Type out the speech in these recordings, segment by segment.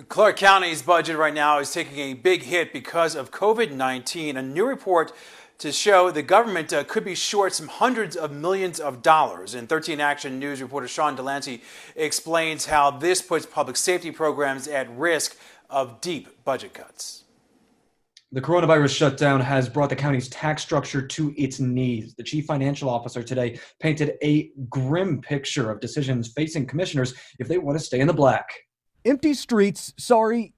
Clark County's budget right now is taking a big hit because of COVID-19. A new report to show the government could be short some hundreds of millions of dollars. And 13 Action News reporter Sean Delancey explains how this puts public safety programs at risk of deep budget cuts. The coronavirus shutdown has brought the county's tax structure to its knees. The chief financial officer today painted a grim picture of decisions facing commissioners if they want to stay in the black. Empty streets,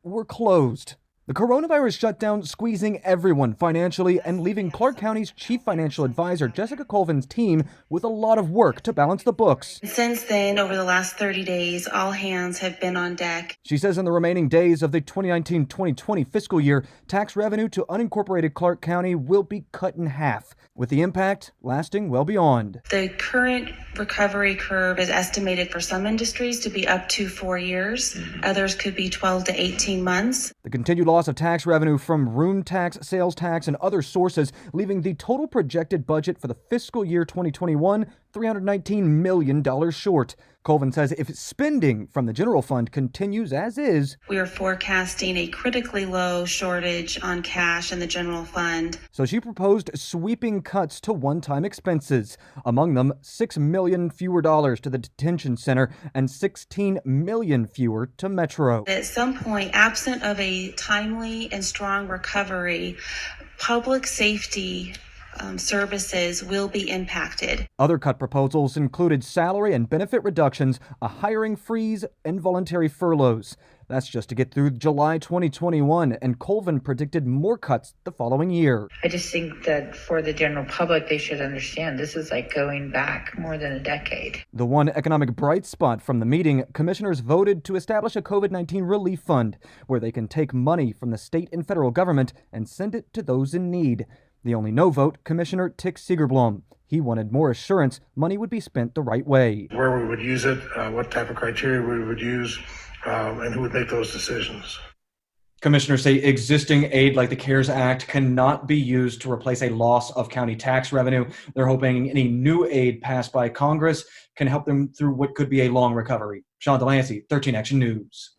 we're closed. The coronavirus shutdown squeezing everyone financially and leaving Clark County's chief financial advisor, Jessica Colvin's team, with a lot of work to balance the books. Since then, over the last 30 days, all hands have been on deck. She says in the remaining days of the 2019-2020 fiscal year, tax revenue to unincorporated Clark County will be cut in half, with the impact lasting well beyond. The current recovery curve is estimated for some industries to be up to 4 years. Others could be 12 to 18 months. The continued loss of tax revenue from room tax, sales tax, and other sources, leaving the total projected budget for the fiscal year 2021 $319 million short. Colvin says if spending from the general fund continues as is, we are forecasting a critically low shortage on cash in the general fund. So she proposed sweeping cuts to one-time expenses. Among them, $6 million fewer dollars to the detention center and $16 million fewer to Metro. At some point, absent of a timely and strong recovery, public safety services will be impacted. Other cut proposals included salary and benefit reductions, a hiring freeze, and voluntary furloughs. That's just to get through July 2021, and Colvin predicted more cuts the following year. I just think that for the general public, they should understand this is like going back more than a decade. The one economic bright spot from the meeting, commissioners voted to establish a COVID-19 relief fund where they can take money from the state and federal government and send it to those in need. The only no vote, Commissioner Tick Segerblom. He wanted more assurance money would be spent the right way. Where we would use it, what type of criteria we would use, and who would make those decisions. Commissioners say existing aid like the CARES Act cannot be used to replace a loss of county tax revenue. They're hoping any new aid passed by Congress can help them through what could be a long recovery. Sean Delancey, 13 Action News.